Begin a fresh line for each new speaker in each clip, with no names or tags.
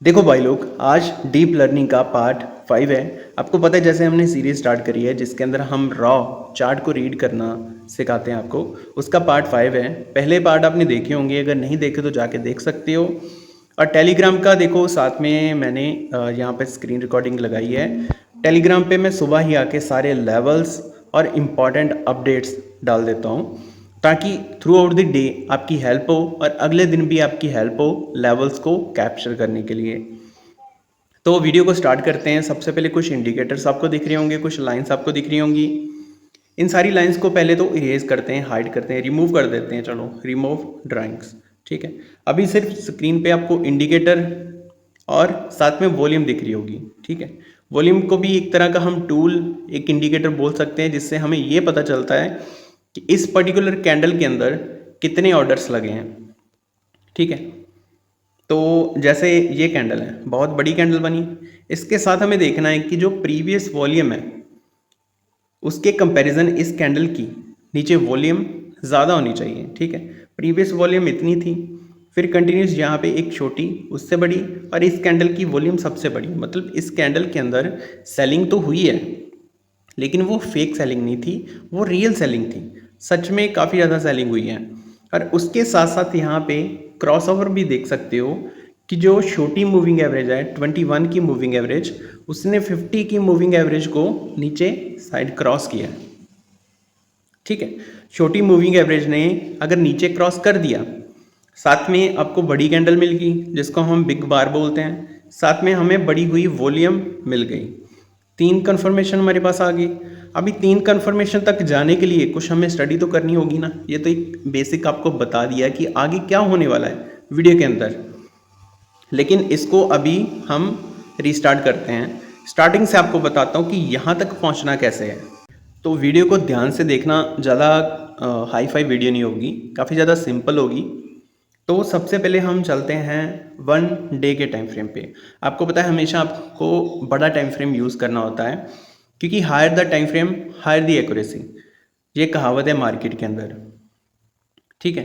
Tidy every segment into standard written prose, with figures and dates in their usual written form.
देखो भाई लोग, आज डीप लर्निंग का पार्ट 5 है। आपको पता है जैसे हमने सीरीज स्टार्ट करी है जिसके अंदर हम रॉ चार्ट को रीड करना सिखाते हैं आपको, उसका पार्ट 5 है। पहले पार्ट आपने देखे होंगे, अगर नहीं देखे तो जाके देख सकते हो। और टेलीग्राम का देखो, साथ में मैंने यहाँ पे स्क्रीन रिकॉर्डिंग लगाई है। टेलीग्राम पे मैं सुबह ही आके सारे लेवल्स और इम्पॉर्टेंट अपडेट्स डाल देता हूँ, ताकि थ्रू आउट द डे आपकी हेल्प हो और अगले दिन भी आपकी हेल्प हो लेवल्स को कैप्चर करने के लिए। तो वीडियो को स्टार्ट करते हैं। सबसे पहले कुछ इंडिकेटर्स आपको दिख रहे होंगे, कुछ लाइंस आपको दिख रही होंगी। इन सारी लाइंस को पहले तो इरेज करते हैं, हाइड करते हैं, रिमूव कर देते हैं। चलो, रिमूव ड्राइंग्स। ठीक है, अभी सिर्फ स्क्रीन पे आपको इंडिकेटर और साथ में वॉल्यूम दिख रही होगी। ठीक है, वॉल्यूम को भी एक तरह का हम टूल, एक इंडिकेटर बोल सकते हैं, जिससे हमें ये पता चलता है कि इस पर्टिकुलर कैंडल के अंदर कितने ऑर्डर्स लगे हैं। ठीक है, तो जैसे ये कैंडल है, बहुत बड़ी कैंडल बनी। इसके साथ हमें देखना है कि जो प्रीवियस वॉल्यूम है उसके कंपैरिजन इस कैंडल की नीचे वॉल्यूम ज़्यादा होनी चाहिए। ठीक है, प्रीवियस वॉल्यूम इतनी थी, फिर कंटिन्यूस यहाँ पे एक छोटी, उससे बड़ी, और इस कैंडल की वॉल्यूम सबसे बड़ी। मतलब इस कैंडल के अंदर सेलिंग तो हुई है, लेकिन वो फेक सेलिंग नहीं थी, वो रियल सेलिंग थी। सच में काफ़ी ज़्यादा सेलिंग हुई है। और उसके साथ साथ यहाँ पे क्रॉसओवर भी देख सकते हो कि जो छोटी मूविंग एवरेज है 21 की मूविंग एवरेज, उसने 50 की मूविंग एवरेज को नीचे साइड क्रॉस किया है। ठीक है, छोटी मूविंग एवरेज ने अगर नीचे क्रॉस कर दिया, साथ में आपको बड़ी कैंडल मिल गई जिसको हम बिग बार बोलते हैं, साथ में हमें बड़ी हुई वॉल्यूम मिल गई, तीन कन्फर्मेशन हमारे पास आ गई। अभी तीन कन्फर्मेशन तक जाने के लिए कुछ हमें स्टडी तो करनी होगी ना। ये तो एक बेसिक आपको बता दिया कि आगे क्या होने वाला है वीडियो के अंदर, लेकिन इसको अभी हम रीस्टार्ट करते हैं। स्टार्टिंग से आपको बताता हूँ कि यहाँ तक पहुँचना कैसे है। तो वीडियो को ध्यान से देखना, ज़्यादा हाई फाई वीडियो नहीं होगी, काफ़ी ज़्यादा सिंपल होगी। तो सबसे पहले हम चलते हैं 1 डे के टाइम फ्रेम पे। आपको पता है हमेशा आपको बड़ा टाइम फ्रेम यूज़ करना होता है, क्योंकि higher the time frame higher the accuracy, ये कहावत है मार्केट के अंदर। ठीक है,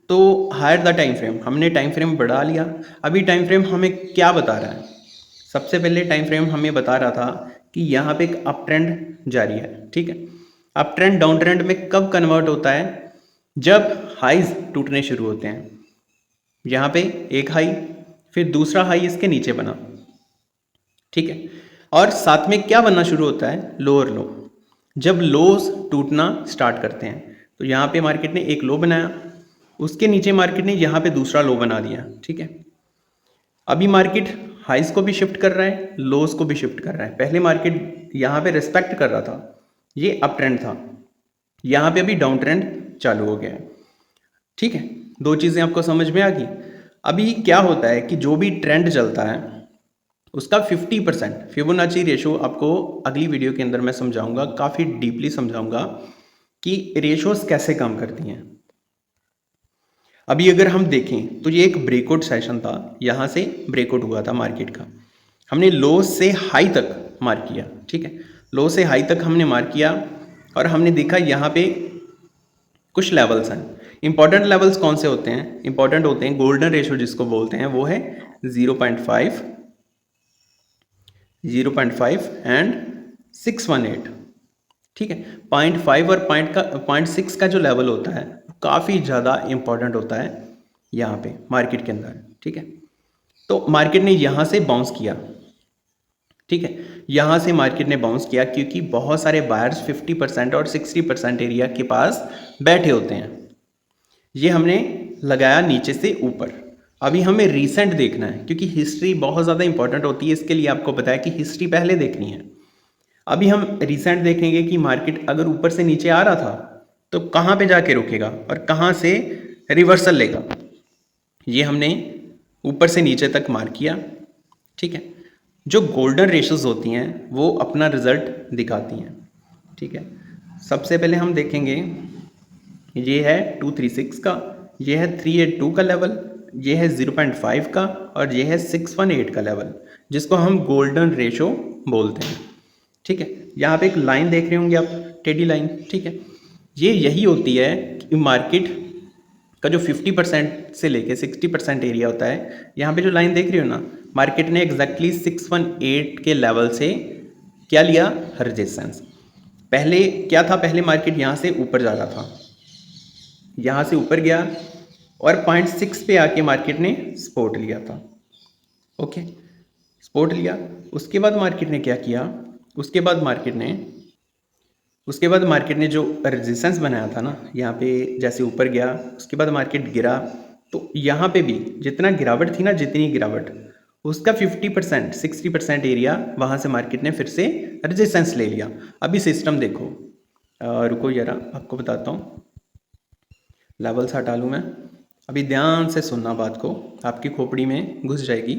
तो हायर द टाइम फ्रेम, हमने टाइम फ्रेम बढ़ा लिया। अभी टाइम फ्रेम हमें क्या बता रहा है? सबसे पहले टाइम फ्रेम हमें बता रहा था कि यहाँ पे एक अप ट्रेंड जारी है। ठीक है, अप ट्रेंड डाउन ट्रेंड में कब कन्वर्ट होता है? जब हाईज टूटने शुरू होते हैं। यहाँ पे एक हाई, फिर दूसरा हाई इसके नीचे बना। ठीक है, और साथ में क्या बनना शुरू होता है? लोअर लो। जब लोज टूटना स्टार्ट करते हैं, तो यहाँ पे मार्केट ने एक लो बनाया, उसके नीचे मार्केट ने यहाँ पे दूसरा लो बना दिया। ठीक है, अभी मार्केट हाइस को भी शिफ्ट कर रहा है, लोज को भी शिफ्ट कर रहा है। पहले मार्केट यहाँ पे रिस्पेक्ट कर रहा था, ये अप ट्रेंड था, यहाँ पे अभी डाउन ट्रेंड चालू हो गया है। ठीक है, दो चीज़ें आपको समझ में आ गई। अभी क्या होता है कि जो भी ट्रेंड चलता है उसका 50% फिबोनाची रेशो आपको अगली वीडियो के अंदर मैं समझाऊंगा, काफ़ी डीपली समझाऊंगा कि रेशोस कैसे काम करती हैं। अभी अगर हम देखें तो ये एक ब्रेकआउट सेशन था, यहाँ से ब्रेकआउट हुआ था मार्केट का। हमने लो से हाई तक मार्क किया। ठीक है, लो से हाई तक हमने मार्क किया और हमने देखा यहाँ पे कुछ लेवल्स हैं। इंपॉर्टेंट लेवल्स कौन से होते हैं? इंपॉर्टेंट होते हैं गोल्डन रेशो जिसको बोलते हैं, वो है 0.5, 0.5 एंड 618। ठीक है, 0.5 और 0.6 का जो लेवल होता है काफ़ी ज़्यादा इंपॉर्टेंट होता है यहाँ पे मार्केट के अंदर। ठीक है, तो मार्केट ने यहाँ से बाउंस किया। ठीक है, यहाँ से मार्केट ने बाउंस किया क्योंकि बहुत सारे बायर्स 50% और 60% एरिया के पास बैठे होते हैं। ये हमने लगाया नीचे से ऊपर। अभी हमें रीसेंट देखना है, क्योंकि हिस्ट्री बहुत ज़्यादा इंपॉर्टेंट होती है। इसके लिए आपको बताया कि हिस्ट्री पहले देखनी है। अभी हम रिसेंट देखेंगे कि मार्केट अगर ऊपर से नीचे आ रहा था तो कहाँ पे जाके रुकेगा और कहाँ से रिवर्सल लेगा। ये हमने ऊपर से नीचे तक मार्क किया। ठीक है, जो गोल्डन रेशोज होती हैं वो अपना रिजल्ट दिखाती हैं। ठीक है, सबसे पहले हम देखेंगे, ये है 236 का, ये है 382 का लेवल, ये है 0.5 का, और ये है 618 का लेवल, जिसको हम गोल्डन रेशो बोलते हैं। ठीक है, यहाँ पे एक लाइन देख रहे होंगे आप, टेडी लाइन। ठीक है, ये यही होती है कि मार्केट का जो 50% से लेके 60% एरिया होता है, यहाँ पे जो लाइन देख रहे हो ना, मार्केट ने एग्जैक्टली 618 के लेवल से क्या लिया, रेजिस्टेंस। पहले क्या था, पहले मार्केट यहाँ से ऊपर जा रहा था, यहाँ से ऊपर गया और 0.6 पे आके मार्केट ने सपोर्ट लिया था। ओके, सपोर्ट लिया। उसके बाद मार्केट ने क्या किया, उसके बाद मार्केट ने जो रेजिस्टेंस बनाया था ना, यहाँ पे जैसे ऊपर गया, उसके बाद मार्केट गिरा, तो यहाँ पे भी जितना गिरावट थी ना, जितनी गिरावट, उसका 50% 60% एरिया वहाँ से मार्केट ने फिर से रेजिस्टेंस ले लिया। अभी सिस्टम देखो, रुको जरा आपको बताता हूँ, लेवल्स हटा लूँ मैं। अभी ध्यान से सुनना बात को, आपकी खोपड़ी में घुस जाएगी।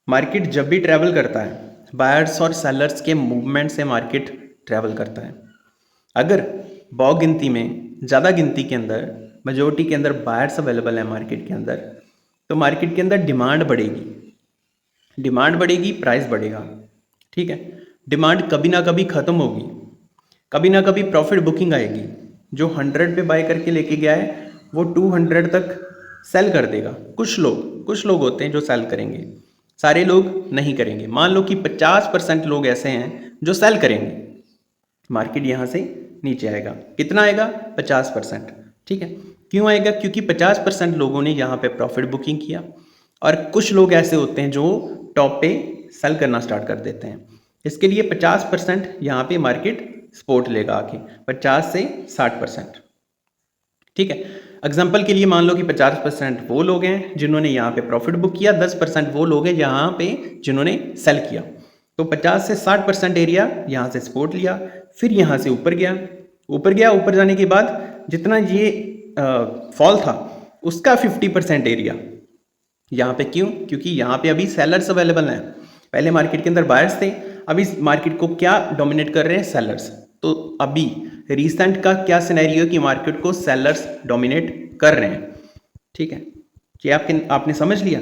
मार्केट जब भी ट्रैवल करता है, बायर्स और सेलर्स के मूवमेंट से मार्केट ट्रैवल करता है। अगर बहु गिनती में, ज़्यादा गिनती के अंदर, मेजोरिटी के अंदर बायर्स अवेलेबल है मार्केट के अंदर, तो मार्केट के अंदर डिमांड बढ़ेगी, प्राइस बढ़ेगा। ठीक है, डिमांड कभी ना कभी ख़त्म होगी, कभी ना कभी प्रॉफिट बुकिंग आएगी। जो 100 पे बाय करके लेके गया है वो 200 तक सेल कर देगा। कुछ लोग होते हैं जो सेल करेंगे, सारे लोग नहीं करेंगे। मान लो कि 50% लोग ऐसे हैं जो सेल करेंगे, मार्केट यहाँ से नीचे आएगा। कितना आएगा, 50%। ठीक है, क्यों आएगा, क्योंकि 50% लोगों ने यहाँ पे प्रॉफिट बुकिंग किया, और कुछ लोग ऐसे होते हैं जो टॉप पे सेल करना स्टार्ट कर देते हैं। इसके लिए 50% यहाँ पे मार्केट सपोर्ट लेगा आके, 50 से 60%। ठीक है, एग्जाम्पल के लिए मान लो कि 50% वो लोग हैं जिन्होंने यहाँ पे प्रॉफिट बुक किया, 10% वो लोग हैं यहाँ पे जिन्होंने सेल किया। तो 50 से 60% एरिया यहाँ से सपोर्ट लिया, फिर यहाँ से ऊपर गया, ऊपर जाने के बाद जितना ये फॉल था उसका 50% एरिया यहाँ पे। क्यों, क्योंकि यहाँ पे अभी सेलर्स अवेलेबल हैं। पहले मार्केट के अंदर बायर्स थे, अभी मार्केट को क्या डोमिनेट कर रहे हैं, सेलर्स। तो अभी रिसेंट का क्या सिनेरियो कि मार्केट को सेलर्स डोमिनेट कर रहे हैं। ठीक है, ये आपने समझ लिया।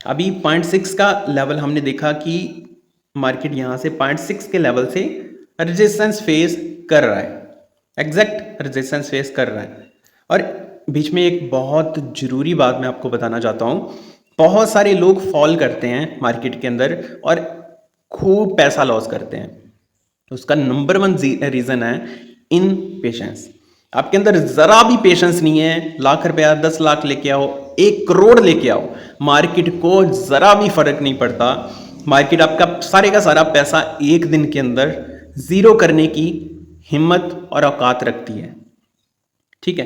अभी 0.6 का लेवल हमने देखा कि मार्केट यहाँ से 0.6 के लेवल से रेजिस्टेंस फेस कर रहा है, एग्जैक्ट रेजिस्टेंस फेस कर रहा है। और बीच में एक बहुत ज़रूरी बात मैं आपको बताना चाहता हूँ, बहुत सारे लोग फॉल करते हैं मार्केट के अंदर और खूब पैसा लॉस करते हैं। उसका नंबर 1 रीज़न है इन पेशेंस। आपके अंदर ज़रा भी पेशेंस नहीं है, लाख रुपया 10 लाख लेके आओ, 1 करोड़ लेके आओ, मार्केट को ज़रा भी फर्क नहीं पड़ता। मार्केट आपका सारे का सारा पैसा एक दिन के अंदर ज़ीरो करने की हिम्मत और औकात रखती है। ठीक है,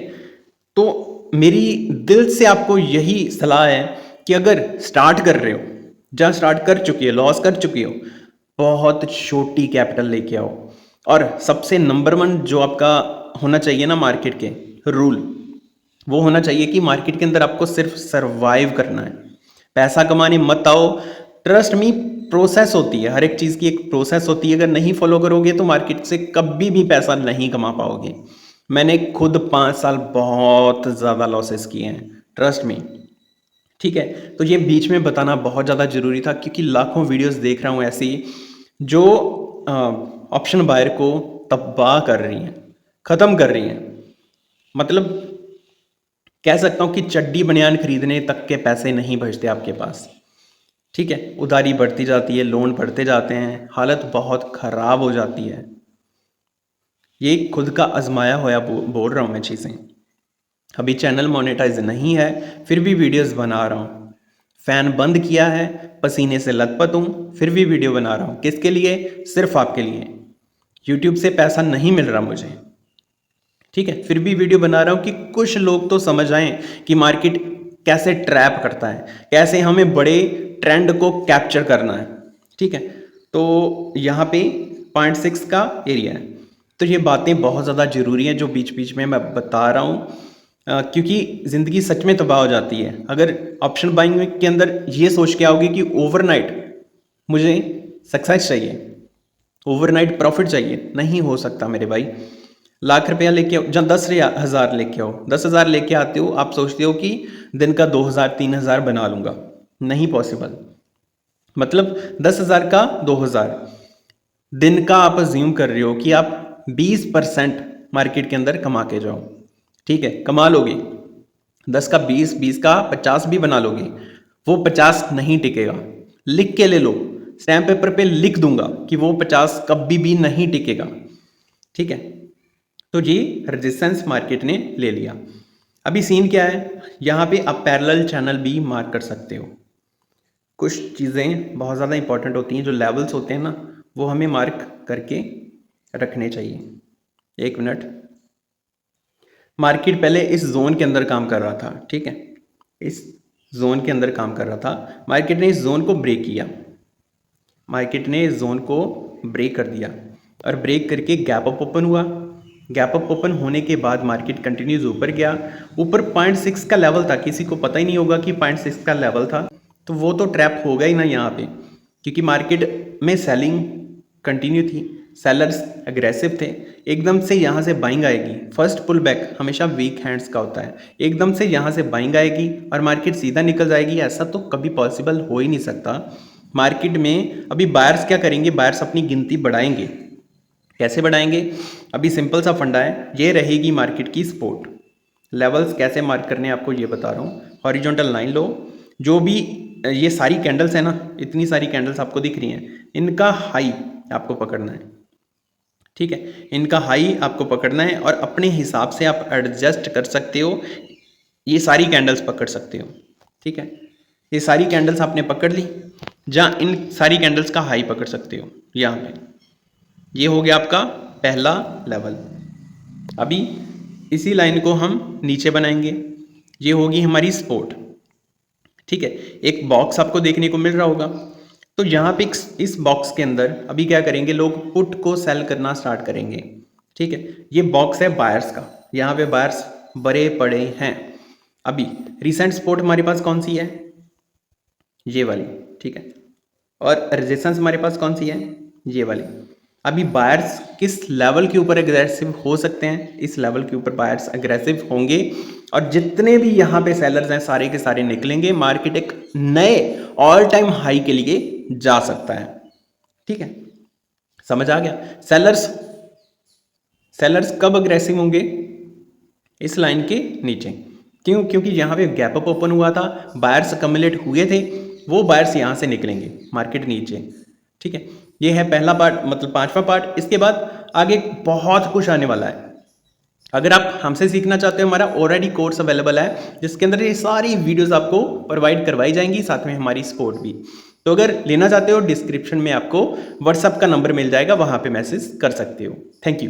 तो मेरी दिल से आपको यही सलाह है कि अगर स्टार्ट कर रहे हो, जहाँ स्टार्ट कर चुकी हो, लॉस कर चुकी हो, बहुत छोटी कैपिटल लेके आओ। और सबसे नंबर 1 जो आपका होना चाहिए ना मार्केट के रूल, वो होना चाहिए कि मार्केट के अंदर आपको सिर्फ सरवाइव करना है, पैसा कमाने मत आओ। ट्रस्ट मी, प्रोसेस होती है, हर एक चीज़ की एक प्रोसेस होती है। अगर नहीं फॉलो करोगे तो मार्केट से कभी भी पैसा नहीं कमा पाओगे। मैंने खुद 5 साल बहुत ज़्यादा लॉसेस किए हैं, ट्रस्ट मी। ठीक है, तो ये बीच में बताना बहुत ज़्यादा ज़रूरी था, क्योंकि लाखों वीडियोस देख रहा हूँ ऐसी जो ऑप्शन बायर को तबाह कर रही हैं, ख़त्म कर रही हैं। मतलब कह सकता हूँ कि चड्डी बनियान खरीदने तक के पैसे नहीं बचते आपके पास। ठीक है, उधारी बढ़ती जाती है, लोन बढ़ते जाते हैं, हालत बहुत ख़राब हो जाती है। ये खुद का आजमाया होया बोल रहा हूँ मैं चीज़ें। अभी चैनल मोनेटाइज नहीं है, फिर भी वीडियोस बना रहा हूँ। फ़ैन बंद किया है, पसीने से लथपथ हूँ, फिर भी वीडियो बना रहा हूँ। किसके लिए, सिर्फ आपके लिए। यूट्यूब से पैसा नहीं मिल रहा मुझे, ठीक है, फिर भी वीडियो बना रहा हूँ कि कुछ लोग तो समझ आएँ कि मार्केट कैसे ट्रैप करता है, कैसे हमें बड़े ट्रेंड को कैप्चर करना है। ठीक है, तो यहाँ पे 0.6 का एरिया है। तो ये बातें बहुत ज़्यादा ज़रूरी हैं जो बीच बीच में मैं बता रहा हूँ, क्योंकि ज़िंदगी सच में तबाह हो जाती है अगर ऑप्शन बाइंग के अंदर ये सोच के आओगे कि ओवरनाइट मुझे सक्सेस चाहिए, ओवरनाइट प्रॉफिट चाहिए। नहीं हो सकता मेरे भाई। लाख रुपया लेके आओ, जब 10,000 लेके आओ, 10,000 लेके आते हो, आप सोचते हो कि दिन का 2,000 3,000 बना लूँगा। नहीं पॉसिबल। मतलब 10,000 का 2,000 दिन का आप अज्यूम कर रहे हो कि आप 20% मार्केट के अंदर कमा के जाओ। ठीक है, कमा लोगे, 10 का 20, 20 का 50 भी बना लोगे। वो 50 नहीं टिकेगा। लिख के ले लो, स्टैम्प पेपर पे लिख दूंगा कि वो 50 कभी भी नहीं टिकेगा। ठीक है, तो ये रेजिस्टेंस मार्केट ने ले लिया। अभी सीन क्या है, यहाँ पे आप पैरेलल चैनल भी मार्क कर सकते हो। कुछ चीज़ें बहुत ज़्यादा इंपॉर्टेंट होती हैं, जो लेवल्स होते हैं ना, वो हमें मार्क करके रखने चाहिए। एक मिनट, मार्केट पहले इस जोन के अंदर काम कर रहा था, ठीक है, इस जोन के अंदर काम कर रहा था। मार्केट ने इस जोन को ब्रेक किया, मार्केट ने इस जोन को ब्रेक कर दिया और ब्रेक करके गैप अप ओपन हुआ। गैप अप ओपन होने के बाद मार्केट कंटिन्यूज ऊपर गया। ऊपर 0.6 का लेवल था, किसी को पता ही नहीं होगा कि 0.6 का लेवल था, तो वो तो ट्रैप होगा ही ना यहाँ पे, क्योंकि मार्केट में सेलिंग कंटिन्यू थी, सेलर्स एग्रेसिव थे। एकदम से यहाँ से बाइंग आएगी, फर्स्ट पुल बैक हमेशा वीक हैंड्स का होता है, एकदम से यहाँ से बाइंग आएगी और मार्केट सीधा निकल जाएगी, ऐसा तो कभी पॉसिबल हो ही नहीं सकता। मार्केट में अभी बायर्स क्या करेंगे, बायर्स अपनी गिनती बढ़ाएंगे। कैसे बढ़ाएंगे, अभी सिंपल सा फंडा है, ये रहेगी मार्केट की सपोर्ट। लेवल्स कैसे मार्क करने हैं आपको ये बता रहा हूँ। हॉरिजॉन्टल लाइन लो, जो भी ये सारी कैंडल्स है ना, इतनी सारी कैंडल्स आपको दिख रही हैं, इनका हाई आपको पकड़ना है, ठीक है, इनका हाई आपको पकड़ना है और अपने हिसाब से आप एडजस्ट कर सकते हो, ये सारी कैंडल्स पकड़ सकते हो, ठीक है। ये सारी कैंडल्स आपने पकड़ ली, जहाँ इन सारी कैंडल्स का हाई पकड़ सकते हो यहाँ पे, ये हो गया आपका पहला लेवल। अभी इसी लाइन को हम नीचे बनाएंगे, ये होगी हमारी सपोर्ट, ठीक है। एक बॉक्स आपको देखने को मिल रहा होगा, तो यहाँ पे इस बॉक्स के अंदर अभी क्या करेंगे, लोग पुट को सेल करना स्टार्ट करेंगे, ठीक है। ये बॉक्स है बायर्स का, यहाँ पे बायर्स भरे पड़े हैं। अभी रिसेंट सपोर्ट हमारे पास कौन सी है, ये वाली, ठीक है, और रेजिस्टेंस हमारे पास कौन सी है, ये वाली। अभी बायर्स किस लेवल के ऊपर एग्रेसिव हो सकते हैं, इस लेवल के ऊपर बायर्स एग्रेसिव होंगे और जितने भी यहाँ पे सेलर्स हैं सारे के सारे निकलेंगे, मार्केट एक नए ऑल टाइम हाई के लिए जा सकता है, ठीक है, समझ आ गया। सेलर्स कब अग्रेसिव होंगे, इस लाइन के नीचे, क्यों, क्योंकि यहाँ पे गैप अप ओपन हुआ था, बायर्स कम्युलेट हुए थे, वो बायर्स यहाँ से निकलेंगे मार्केट नीचे, ठीक है। ये है पहला पार्ट, मतलब पांचवा पार्ट। इसके बाद आगे बहुत कुछ आने वाला है। अगर आप हमसे सीखना चाहते हो, हमारा ऑलरेडी कोर्स अवेलेबल है, जिसके अंदर ये सारी वीडियोस आपको प्रोवाइड करवाई जाएंगी, साथ में हमारी सपोर्ट भी। तो अगर लेना चाहते हो, डिस्क्रिप्शन में आपको व्हाट्सएप का नंबर मिल जाएगा, वहां पे मैसेज कर सकते हो। Thank you.